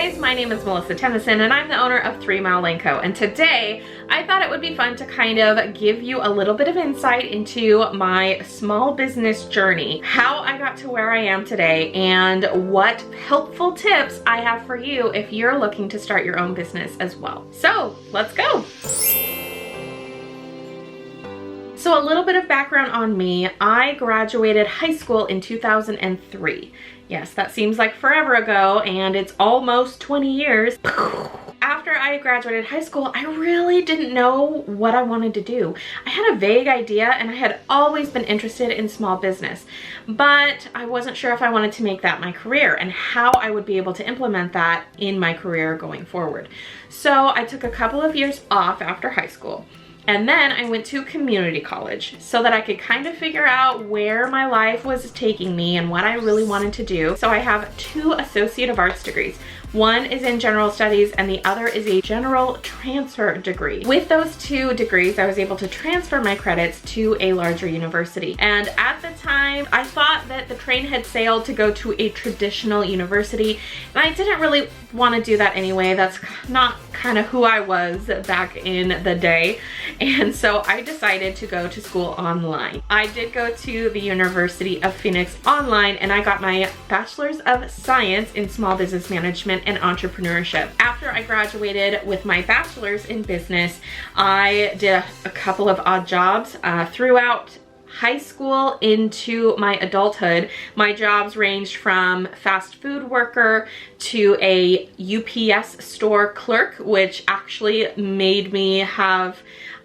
guys, my name is Melissa Tennyson and I'm the owner of 3milelaneco, and today I thought it would be fun to kind of give you a little bit of insight into my small business journey, how I got to where I am today, and what helpful tips I have for you if you're looking to start your own business as well. So let's go. So a little bit of background on me. I graduated high school in 2003. Yes, that seems like forever ago, and it's almost 20 years. After I graduated high school, I really didn't know what I wanted to do. I had a vague idea, and I had always been interested in small business, but I wasn't sure if I wanted to make that my career and how I would be able to implement that in my career going forward. So I took a couple of years off after high school. And then I went to community college so that I could kind of figure out where my life was taking me and what I really wanted to do. So I have 2 Associate of Arts degrees. One is in general studies and the other is a general transfer degree. With those 2 degrees, I was able to transfer my credits to a larger university. And at the time, I thought that the train had sailed to go to a traditional university, and I didn't really want to do that anyway. That's not kind of who I was back in the day. And so I decided to go to school online. I did go to the University of Phoenix online, and I got my Bachelor's of Science in Small Business Management and Entrepreneurship. After I graduated with my Bachelor's in Business, I did a couple of odd jobs throughout high school into my adulthood. My jobs ranged from fast food worker to a UPS store clerk, which actually made me have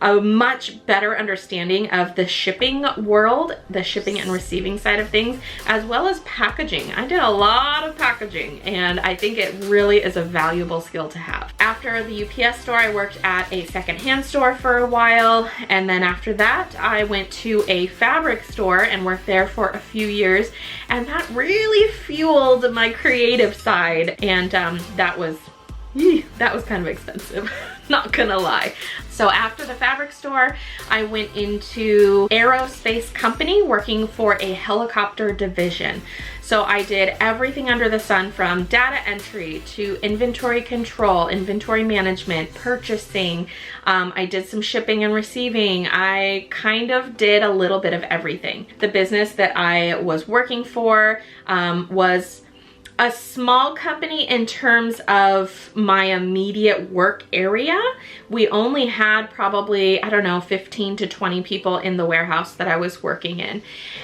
a much better understanding of the shipping world, the shipping and receiving side of things, as well as packaging. I did a lot of packaging, and I think it really is a valuable skill to have. After the UPS store, I worked at a secondhand store for a while, and then after that, I went to a fabric store and worked there for a few years, and that really fueled my creative side, and that was kind of expensive, not gonna lie. So after the fabric store, I went into aerospace company working for a helicopter division. So I did everything under the sun, from data entry to inventory control, inventory management, purchasing. I did some shipping and receiving. I kind of did a little bit of everything. The business that I was working for was a small company in terms of my immediate work area. We only had probably, I don't know, 15 to 20 people in the warehouse that I was working in.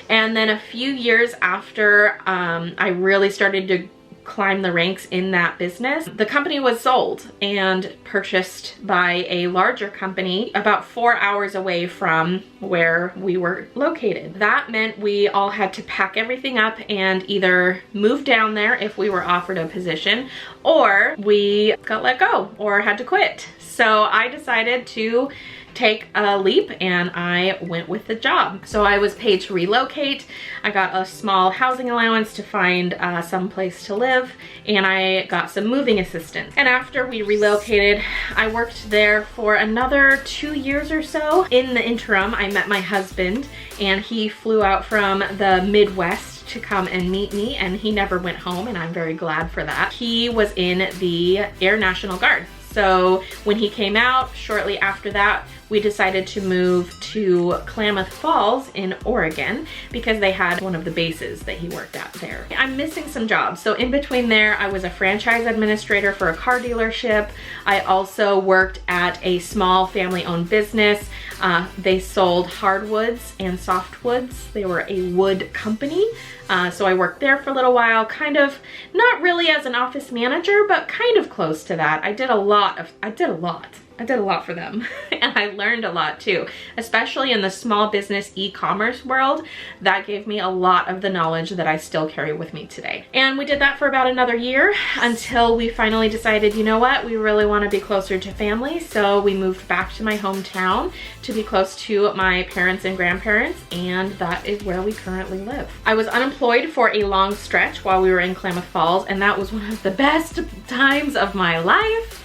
And then a few years after I really started to climb the ranks in that business, the company was sold and purchased by a larger company about 4 hours away from where we were located. That meant we all had to pack everything up and either move down there if we were offered a position, or we got let go or had to quit. So I decided to take a leap, and I went with the job. So I was paid to relocate. I got a small housing allowance to find some place to live, and I got some moving assistance. And after we relocated, I worked there for another 2 years or so. In the interim, I met my husband, and he flew out from the Midwest to come and meet me, and he never went home, and I'm very glad for that. He was in the Air National Guard. So when he came out, shortly after that, we decided to move to Klamath Falls in Oregon because they had one of the bases that he worked at there. I'm missing some jobs. So in between there, I was a franchise administrator for a car dealership. I also worked at a small family-owned business. They sold hardwoods and softwoods. They were a wood company. So I worked there for a little while, kind of not really as an office manager, but kind of close to that. I did a lot for them. And I learned a lot too, especially in the small business e-commerce world. That gave me a lot of the knowledge that I still carry with me today. And we did that for about another year until we finally decided, you know what, we really want to be closer to family. So we moved back to my hometown to be close to my parents and grandparents, and that is where we currently live. I was unemployed for a long stretch while we were in Klamath Falls, and that was one of the best times of my life.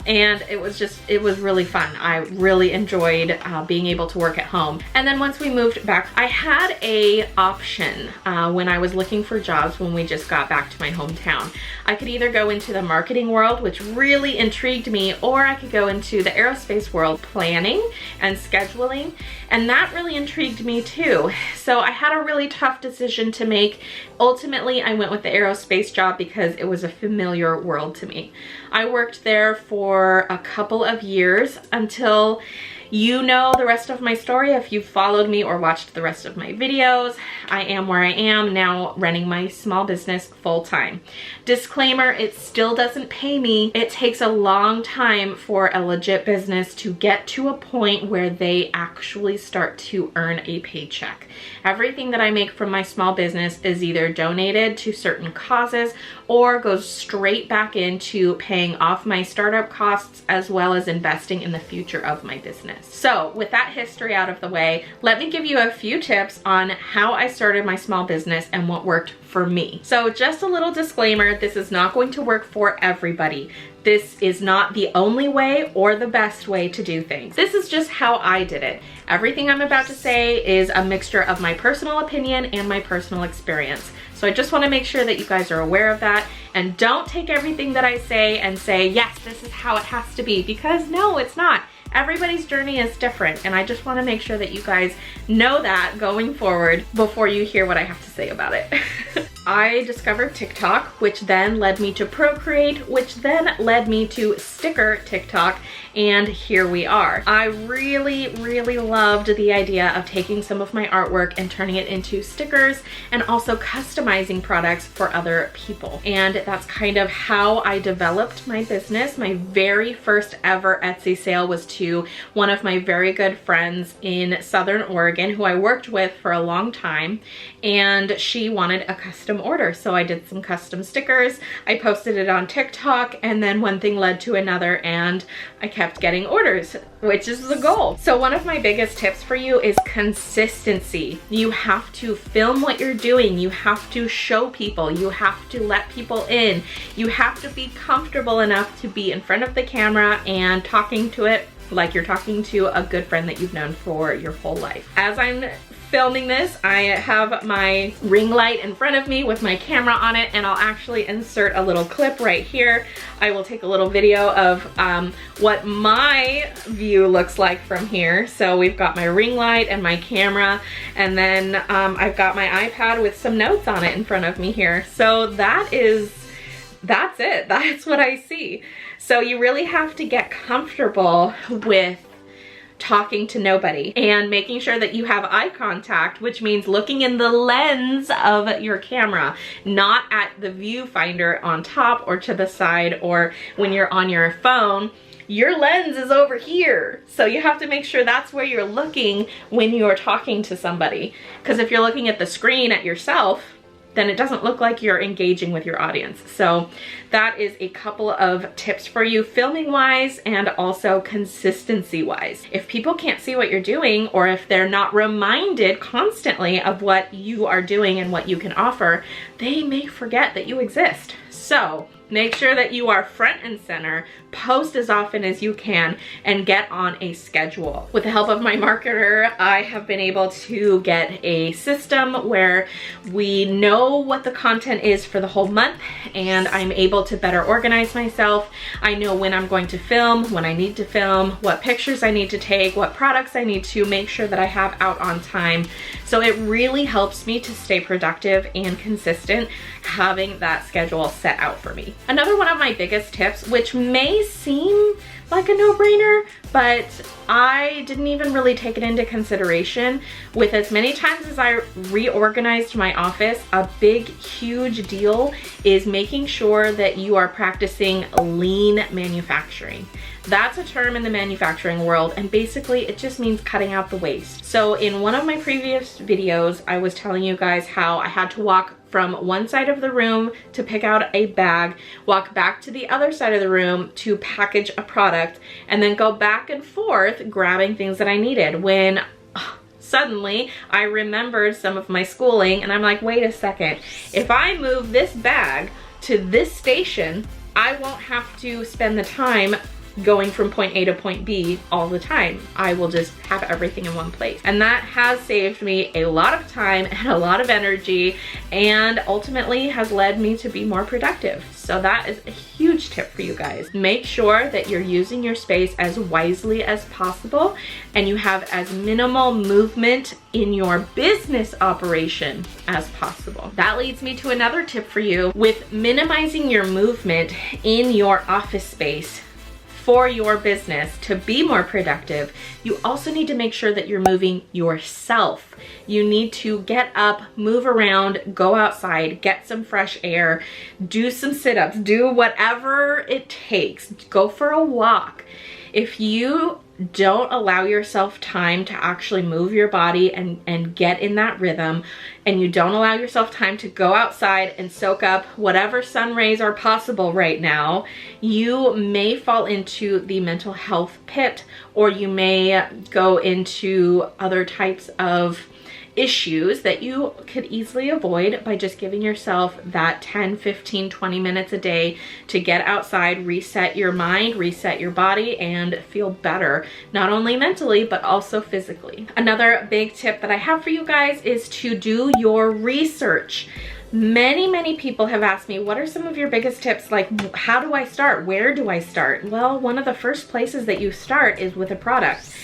and it was really fun. I really enjoyed being able to work at home. And then once we moved back, I had a option when I was looking for jobs when we just got back to my hometown. I could either go into the marketing world, which really intrigued me, or I could go into the aerospace world, planning and scheduling, and that really intrigued me too. So I had a really tough decision to make. Ultimately, I went with the aerospace job because it was a familiar world to me. I worked there for a couple of years until you know the rest of my story if you've followed me or watched the rest of my videos. I am where I am now, running my small business full-time. Disclaimer, it still doesn't pay me. It takes a long time for a legit business to get to a point where they actually start to earn a paycheck. Everything that I make from my small business is either donated to certain causes or goes straight back into paying off my startup costs as well as investing in the future of my business. So with that history out of the way, let me give you a few tips on how I started my small business and what worked for me. So just a little disclaimer, this is not going to work for everybody. This is not the only way or the best way to do things. This is just how I did it. Everything I'm about to say is a mixture of my personal opinion and my personal experience. So I just want to make sure that you guys are aware of that, and don't take everything that I say and say, yes, this is how it has to be, because no, it's not. Everybody's journey is different, and I just want to make sure that you guys know that going forward before you hear what I have to say about it. I discovered TikTok, which then led me to Procreate, which then led me to Sticker TikTok, and here we are. I really, really loved the idea of taking some of my artwork and turning it into stickers and also customizing products for other people. And that's kind of how I developed my business. My very first ever Etsy sale was to one of my very good friends in Southern Oregon who I worked with for a long time, and she wanted a custom order. So I did some custom stickers, I posted it on TikTok, and then one thing led to another and I kept getting orders, which is the goal. So one of my biggest tips for you is consistency. You have to film what you're doing. You have to show people. You have to let people in. You have to be comfortable enough to be in front of the camera and talking to it like you're talking to a good friend that you've known for your whole life. As I'm filming this, I have my ring light in front of me with my camera on it, and I'll actually insert a little clip right here. I will take a little video of what my view looks like from here. So we've got my ring light and my camera, and then I've got my iPad with some notes on it in front of me here. So that's it. That's what I see. So you really have to get comfortable with talking to nobody and making sure that you have eye contact, which means looking in the lens of your camera, not at the viewfinder on top or to the side, or when you're on your phone, your lens is over here. So you have to make sure that's where you're looking when you're talking to somebody. Because if you're looking at the screen at yourself, then it doesn't look like you're engaging with your audience. So that is a couple of tips for you, filming wise and also consistency wise. If people can't see what you're doing, or if they're not reminded constantly of what you are doing and what you can offer, they may forget that you exist. So make sure that you are front and center, post as often as you can, and get on a schedule. With the help of my marketer, I have been able to get a system where we know what the content is for the whole month, and I'm able to better organize myself. I know when I'm going to film, when I need to film, what pictures I need to take, what products I need to make sure that I have out on time. So it really helps me to stay productive and consistent having that schedule set out for me. Another one of my biggest tips, which may seem like a no-brainer, but I didn't even really take it into consideration. With as many times as I reorganized my office, a big, huge deal is making sure that you are practicing lean manufacturing. That's a term in the manufacturing world, and basically it just means cutting out the waste. So in one of my previous videos, I was telling you guys how I had to walk from one side of the room to pick out a bag, walk back to the other side of the room to package a product, and then go back and forth grabbing things that I needed. When suddenly I remembered some of my schooling, and I'm like, wait a second, if I move this bag to this station, I won't have to spend the time going from point A to point B all the time. I will just have everything in one place. And that has saved me a lot of time and a lot of energy, and ultimately has led me to be more productive. So that is a huge tip for you guys. Make sure that you're using your space as wisely as possible and you have as minimal movement in your business operation as possible. That leads me to another tip for you. With minimizing your movement in your office space for your business to be more productive, you also need to make sure that you're moving yourself. You need to get up, move around, go outside, get some fresh air, do some sit-ups, do whatever it takes, go for a walk. If you don't allow yourself time to actually move your body and get in that rhythm, and you don't allow yourself time to go outside and soak up whatever sun rays are possible right now, you may fall into the mental health pit, or you may go into other types of issues that you could easily avoid by just giving yourself that 10, 15, 20 minutes a day to get outside, reset your mind, reset your body, and feel better, not only mentally, but also physically. Another big tip that I have for you guys is to do your research. Many people have asked me, what are some of your biggest tips? Like, how do I start? Where do I start? Well, one of the first places that you start is with a product.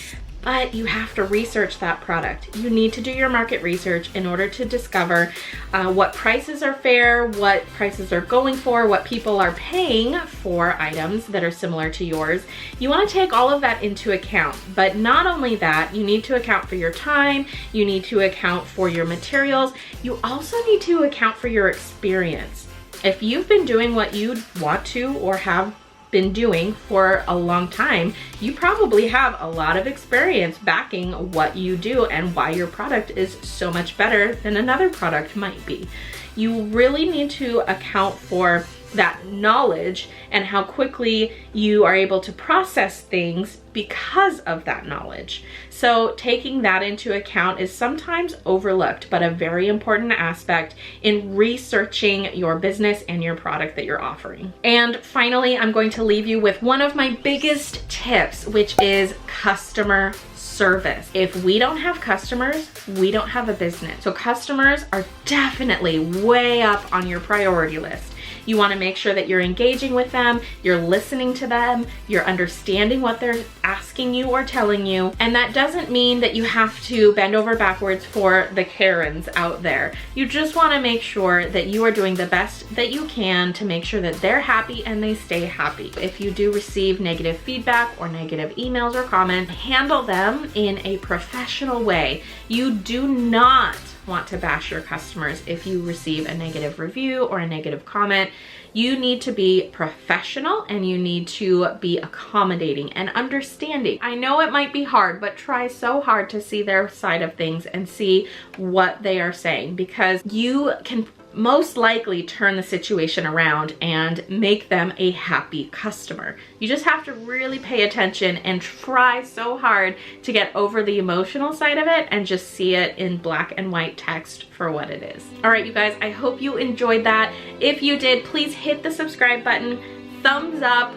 But you have to research that product. You need to do your market research in order to discover what prices are fair, what prices are going for, what people are paying for items that are similar to yours. You want to take all of that into account. But not only that, you need to account for your time, you need to account for your materials, you also need to account for your experience. If you've been doing what you want to or have been doing for a long time, you probably have a lot of experience backing what you do and why your product is so much better than another product might be. You really need to account for that knowledge and how quickly you are able to process things because of that knowledge. So taking that into account is sometimes overlooked, but a very important aspect in researching your business and your product that you're offering. And finally, I'm going to leave you with one of my biggest tips, which is customer service. If we don't have customers, we don't have a business. So customers are definitely way up on your priority list. You want to make sure that you're engaging with them, you're listening to them, you're understanding what they're asking you or telling you. And that doesn't mean that you have to bend over backwards for the Karens out there. You just want to make sure that you are doing the best that you can to make sure that they're happy and they stay happy. If you do receive negative feedback or negative emails or comments, handle them in a professional way. You do not want to bash your customers if you receive a negative review or a negative comment. You need to be professional and you need to be accommodating and understanding. I know it might be hard, but try so hard to see their side of things and see what they are saying, because you can most likely turn the situation around and make them a happy customer. You just have to really pay attention and try so hard to get over the emotional side of it and just see it in black and white text for what it is. All right, you guys, I hope you enjoyed that. If you did, please hit the subscribe button, thumbs up,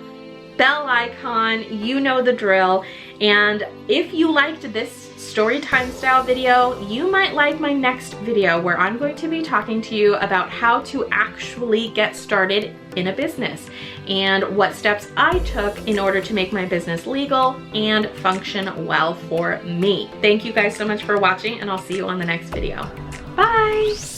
bell icon, you know the drill. And if you liked this story time style video, you might like my next video where I'm going to be talking to you about how to actually get started in a business and what steps I took in order to make my business legal and function well for me. Thank you guys so much for watching, and I'll see you on the next video. Bye!